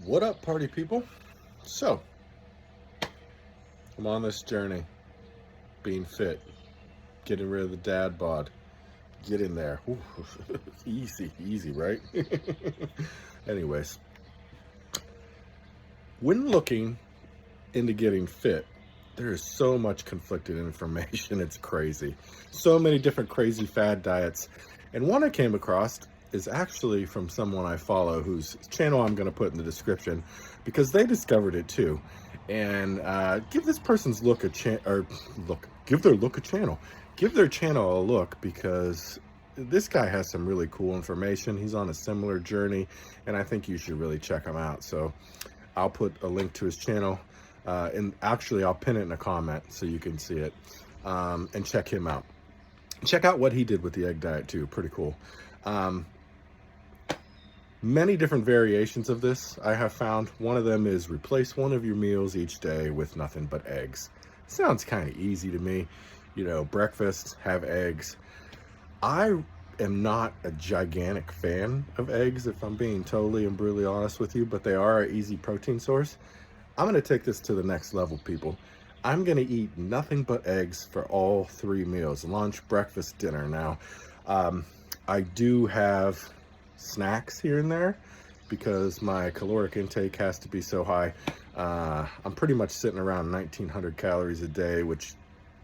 What up, party people? So, I'm on this journey, being fit, getting rid of the dad bod. Get in there. Ooh, easy, easy, right? Anyways, when looking into getting fit, there is so much conflicted information. It's crazy. So many different crazy fad diets. And one I came across is actually from someone I follow whose channel I'm going to put in the description because they discovered it too. And give this person's look a give their look a channel. Give their channel a look because this guy has some really cool information. He's on a similar journey, and I think you should really check him out. So I'll put a link to his channel. And actually, I'll pin it in a comment so you can see it and check him out. Check out what he did with the egg diet too. Pretty cool. Many different variations of this I have found. One of them is replace one of your meals each day with nothing but eggs. Sounds kind of easy to me. You know, breakfast, have eggs. I am not a gigantic fan of eggs, if I'm being totally and brutally honest with you, but they are an easy protein source. I'm going to take this to the next level, people. I'm going to eat nothing but eggs for all 3 meals, lunch, breakfast, dinner. Now, I do have snacks here and there because my caloric intake has to be so high. I'm pretty much sitting around 1,900 calories a day, which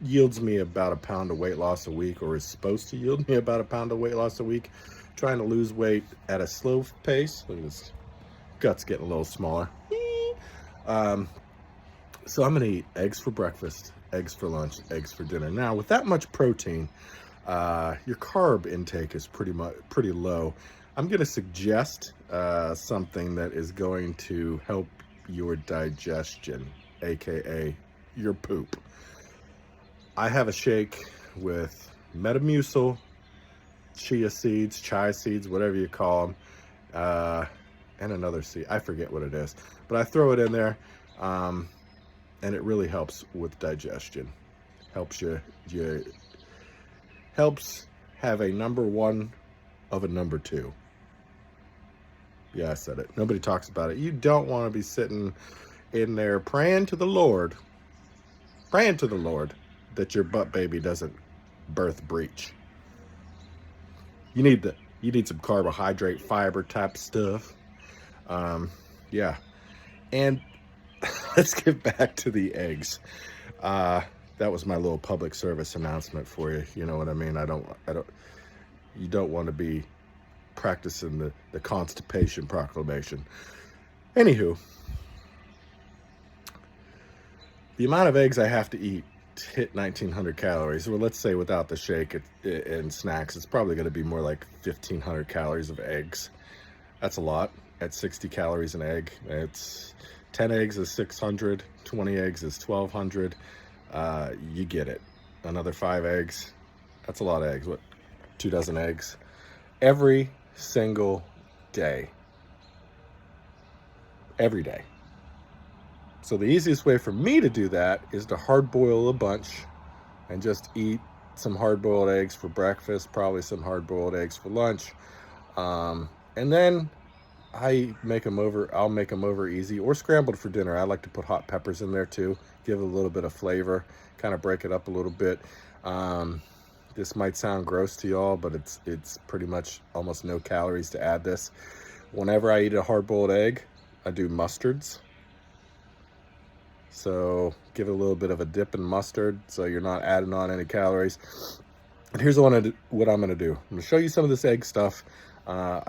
yields me about a pound of weight loss a week, or is supposed to yield me about a pound of weight loss a week. Trying to lose weight at a slow pace. Look at this, gut's getting a little smaller. So I'm gonna eat eggs for breakfast, eggs for lunch, eggs for dinner. Now, with that much protein, your carb intake is pretty low. I'm gonna suggest something that is going to help your digestion, aka your poop. I have a shake with Metamucil, chia seeds, whatever you call them, and another seed. I forget what it is, but I throw it in there, and it really helps with digestion. Helps helps have a number 1 of a number 2. Yeah, I said it. Nobody talks about it. You don't want to be sitting in there praying to the Lord that your butt baby doesn't birth breech. You need some carbohydrate, fiber type stuff. Yeah. And let's get back to the eggs. That was my little public service announcement for you. You know what I mean? You don't want to be practicing the constipation proclamation. Anywho, the amount of eggs I have to eat to hit 1,900 calories, well, let's say without the shake and snacks, it's probably going to be more like 1,500 calories of eggs. That's a lot. At 60 calories an egg, it's 10 eggs is 600, 20 eggs is 1,200. You get it. Another 5 eggs, that's a lot of eggs. What, 2 dozen eggs every single day. Every day. So the easiest way for me to do that is to hard boil a bunch and just eat some hard boiled eggs for breakfast, probably some hard boiled eggs for lunch. And then I'll make them over easy, or scrambled for dinner. I like to put hot peppers in there too, give it a little bit of flavor, kind of break it up a little bit. This might sound gross to y'all, but it's pretty much almost no calories to add this. Whenever I eat a hard-boiled egg, I do mustards. So give it a little bit of a dip in mustard so you're not adding on any calories. And here's what I'm gonna do. I'm gonna show you some of this egg stuff. I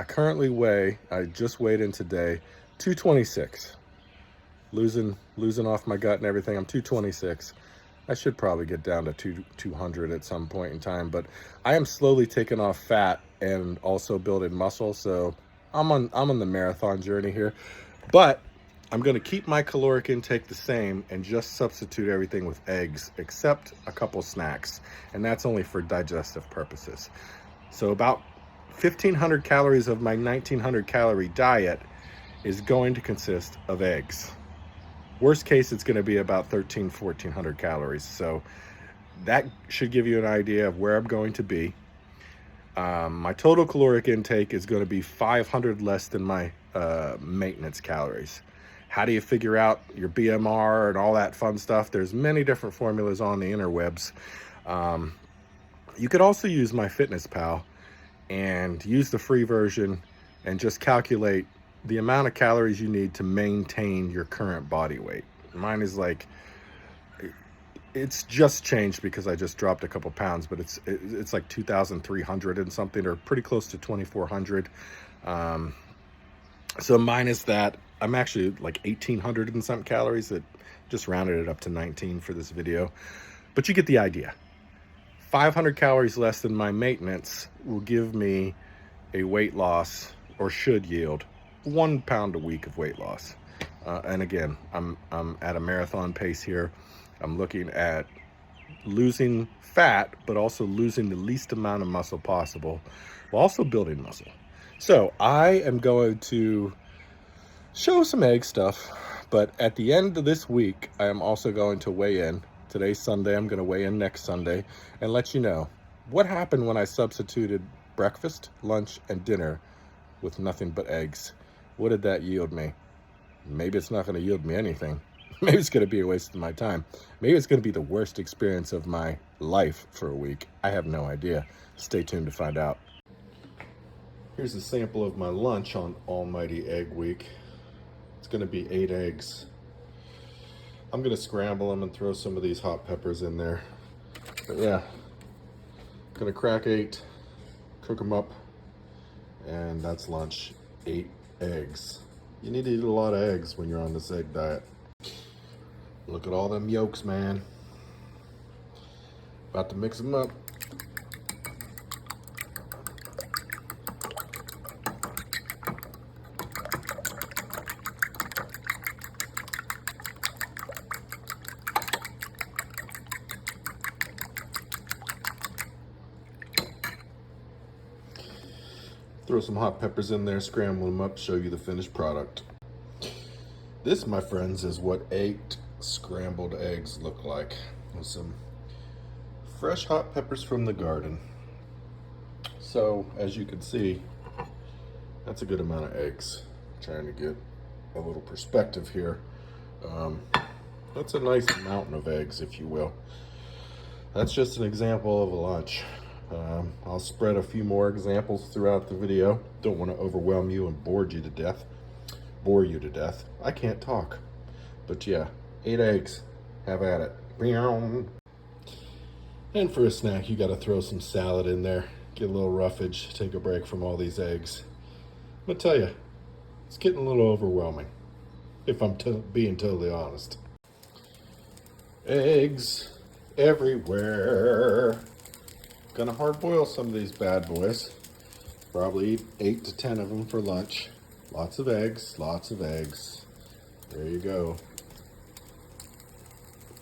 just weighed in today, 226. Losing off my gut and everything, I'm 226. I should probably get down to 200 at some point in time, but I am slowly taking off fat and also building muscle, so I'm on the marathon journey here. But I'm going to keep my caloric intake the same and just substitute everything with eggs, except a couple snacks, and that's only for digestive purposes. So about 1,500 calories of my 1,900 calorie diet is going to consist of eggs. Worst case, it's going to be about 1,400 calories. So that should give you an idea of where I'm going to be. My total caloric intake is going to be 500 less than my maintenance calories. How do you figure out your BMR and all that fun stuff? There's many different formulas on the interwebs. You could also use MyFitnessPal and use the free version and just calculate the amount of calories you need to maintain your current body weight. Mine is like, it's just changed because I just dropped a couple pounds, but it's like 2,300 and something, or pretty close to 2,400. So minus that, I'm actually like 1,800 and some calories. That just rounded it up to 19 for this video, but you get the idea. 500 calories less than my maintenance will give me a weight loss, or should yield 1 pound a week of weight loss. And again, I'm at a marathon pace here. I'm looking at losing fat, but also losing the least amount of muscle possible, while also building muscle. So I am going to show some egg stuff, but at the end of this week, I am also going to weigh in. Today's Sunday, I'm going to weigh in next Sunday and let you know what happened when I substituted breakfast, lunch, and dinner with nothing but eggs. What did that yield me? Maybe it's not going to yield me anything. Maybe it's going to be a waste of my time. Maybe it's going to be the worst experience of my life for a week. I have no idea. Stay tuned to find out. Here's a sample of my lunch on Almighty Egg Week. It's going to be 8 eggs. I'm going to scramble them and throw some of these hot peppers in there. But yeah, going to crack 8, cook them up, and that's lunch. 8 eggs. You need to eat a lot of eggs when you're on this egg diet. Look at all them yolks, man. About to mix them up. Throw some hot peppers in there, scramble them up, show you the finished product. This, my friends, is what 8 scrambled eggs look like, with some fresh hot peppers from the garden. So, as you can see, that's a good amount of eggs. I'm trying to get a little perspective here. That's a nice mountain of eggs, if you will. That's just an example of a lunch. I'll spread a few more examples throughout the video. Don't want to overwhelm you and bore you to death. I can't talk. But yeah, 8 eggs. Have at it. And for a snack, you got to throw some salad in there. Get a little roughage. Take a break from all these eggs. I'm going to tell you, it's getting a little overwhelming, if I'm being totally honest. Eggs everywhere. Gonna hard boil some of these bad boys. Probably eat 8 to 10 of them for lunch. Lots of eggs, lots of eggs. There you go.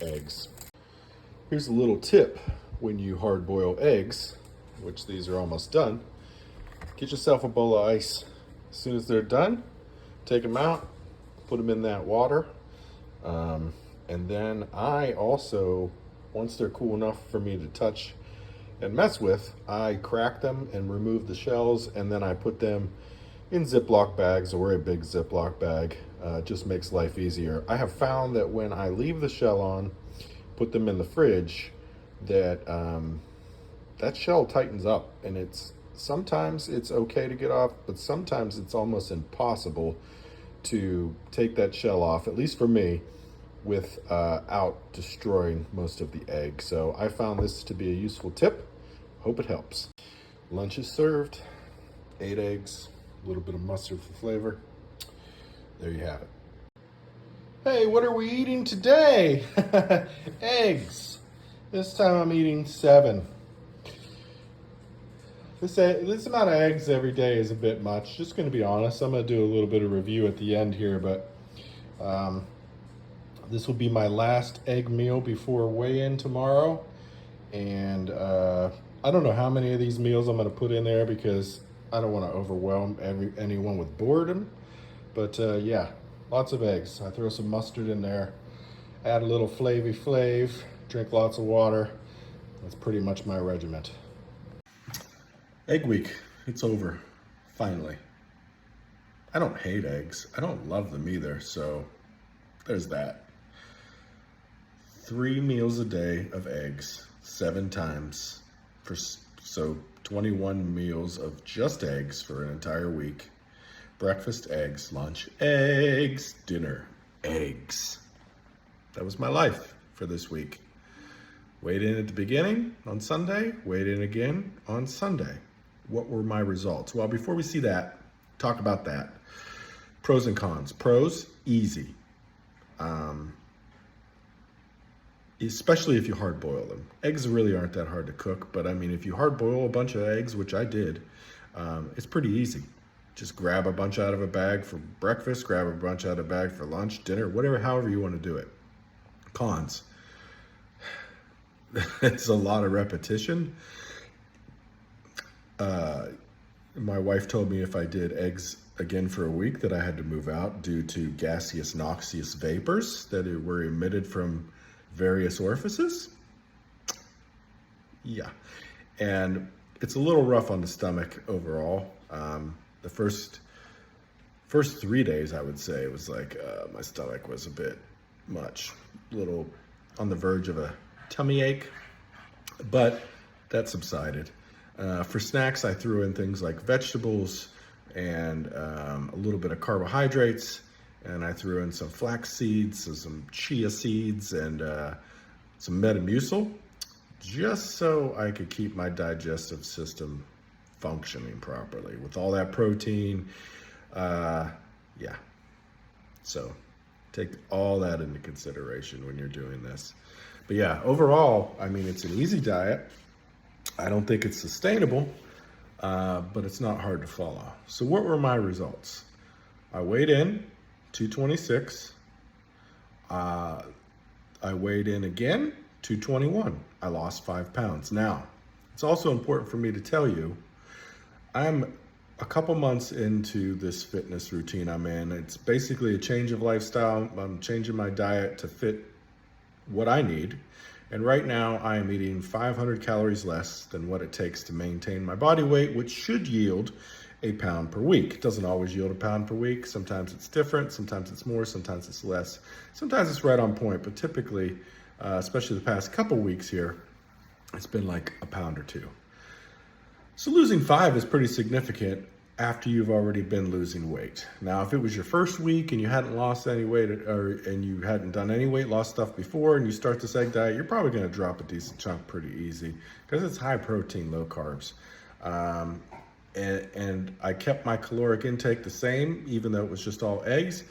Eggs. Here's a little tip when you hard boil eggs, which these are almost done. Get yourself a bowl of ice. As soon as they're done, take them out, put them in that water. And then I also, once they're cool enough for me to touch and mess with, I crack them and remove the shells, and then I put them in Ziploc bags or a big Ziploc bag. It just makes life easier. I have found that when I leave the shell on, put them in the fridge, that that shell tightens up, and sometimes it's okay to get off, but sometimes it's almost impossible to take that shell off, at least for me, without destroying most of the egg. So I found this to be a useful tip. Hope it helps. Lunch is served. 8 eggs, a little bit of mustard for flavor. There you have it. Hey, what are we eating today? Eggs. This time I'm eating 7. This amount of eggs every day is a bit much. Just going to be honest. I'm going to do a little bit of review at the end here, but this will be my last egg meal before weigh-in tomorrow. And I don't know how many of these meals I'm going to put in there because I don't want to overwhelm anyone with boredom. But yeah, lots of eggs. I throw some mustard in there, add a little flavy flav, drink lots of water. That's pretty much my regiment. Egg week, it's over, finally. I don't hate eggs. I don't love them either. So there's that. 3 meals a day of eggs, 7 times for, so 21 meals of just eggs for an entire week. Breakfast, eggs. Lunch, eggs. Dinner, eggs. That was my life for this week. Weighed in at the beginning on Sunday, weighed in again on Sunday. What were my results? Well, before we see that, talk about that. Pros and cons. Pros, easy. Especially if you hard boil them. Eggs really aren't that hard to cook, but I mean, if you hard boil a bunch of eggs, which I did, it's pretty easy. Just grab a bunch out of a bag for breakfast, grab a bunch out of a bag for lunch, dinner, whatever, however you want to do it. Cons. It's a lot of repetition. My wife told me if I did eggs again for a week that I had to move out due to gaseous, noxious vapors that were emitted from various orifices. Yeah. And it's a little rough on the stomach overall. The first 3 days, I would say, it was like my stomach was a bit much, a little on the verge of a tummy ache, but that subsided. For snacks, I threw in things like vegetables and a little bit of carbohydrates, and I threw in some flax seeds, so some chia seeds, and some Metamucil, just so I could keep my digestive system functioning properly with all that protein. Yeah, so take all that into consideration when you're doing this. But yeah, overall, I mean, it's an easy diet. I don't think it's sustainable, but it's not hard to follow. So what were my results? I weighed in 226. I weighed in again 221. I lost 5 pounds. Now, it's also important for me to tell you, I'm a couple months into this fitness routine I'm in. It's basically a change of lifestyle. I'm changing my diet to fit what I need. And right now I am eating 500 calories less than what it takes to maintain my body weight, which should yield a pound per week. It doesn't always yield a pound per week. Sometimes it's different. Sometimes it's more. Sometimes it's less. Sometimes it's right on point. But typically, especially the past couple weeks here, it's been like a pound or two. So losing 5 is pretty significant after you've already been losing weight. Now, if it was your first week and you hadn't lost any weight and you hadn't done any weight loss stuff before and you start this egg diet, you're probably going to drop a decent chunk pretty easy because it's high protein, low carbs. And I kept my caloric intake the same, even though it was just all eggs.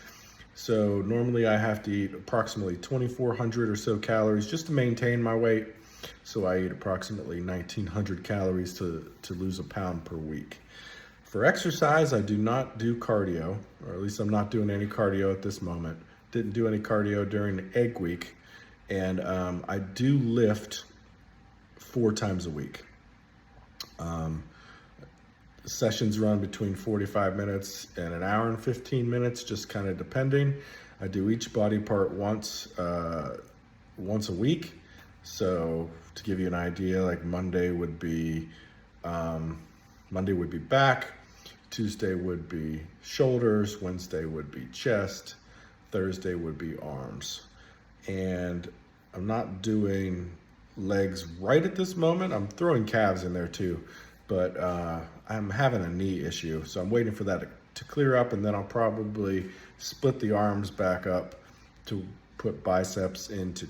So normally I have to eat approximately 2,400 or so calories just to maintain my weight. So I eat approximately 1,900 calories to lose a pound per week. For exercise, I do not do cardio, or at least I'm not doing any cardio at this moment. Didn't do any cardio during the egg week. And I do lift 4 times a week. Sessions run between 45 minutes and an hour and 15 minutes, just kind of depending. I do each body part once a week. So to give you an idea, like Monday would be back, Tuesday would be shoulders, Wednesday would be chest, Thursday would be arms. And I'm not doing legs right at this moment. I'm throwing calves in there too, but I'm having a knee issue. So I'm waiting for that to clear up, and then I'll probably split the arms back up to put biceps into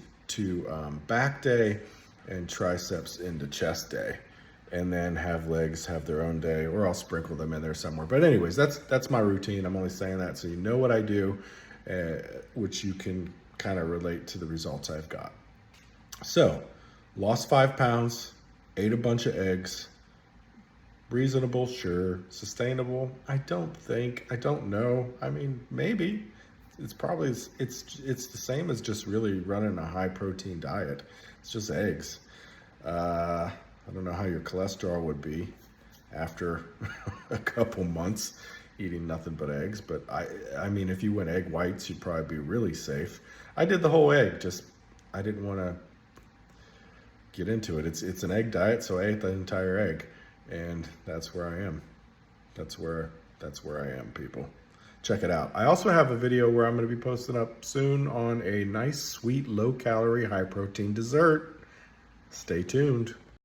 back day and triceps into chest day, and then have legs have their own day, or I'll sprinkle them in there somewhere. But anyways, that's my routine. I'm only saying that so you know what I do, which you can kind of relate to the results I've got. So, lost 5 pounds, ate a bunch of eggs. Reasonable, sure. Sustainable, I don't know. I mean, maybe. It's probably, it's the same as just really running a high protein diet. It's just eggs. I don't know how your cholesterol would be after a couple months eating nothing but eggs, but I mean, if you went egg whites, you'd probably be really safe. I did the whole egg, just I didn't want to get into it. It's an egg diet, so I ate the entire egg, and that's where I am. That's where I am, people. check it out. I also have a video where I'm going to be posting up soon on a nice, sweet, low-calorie, high-protein dessert. Stay tuned.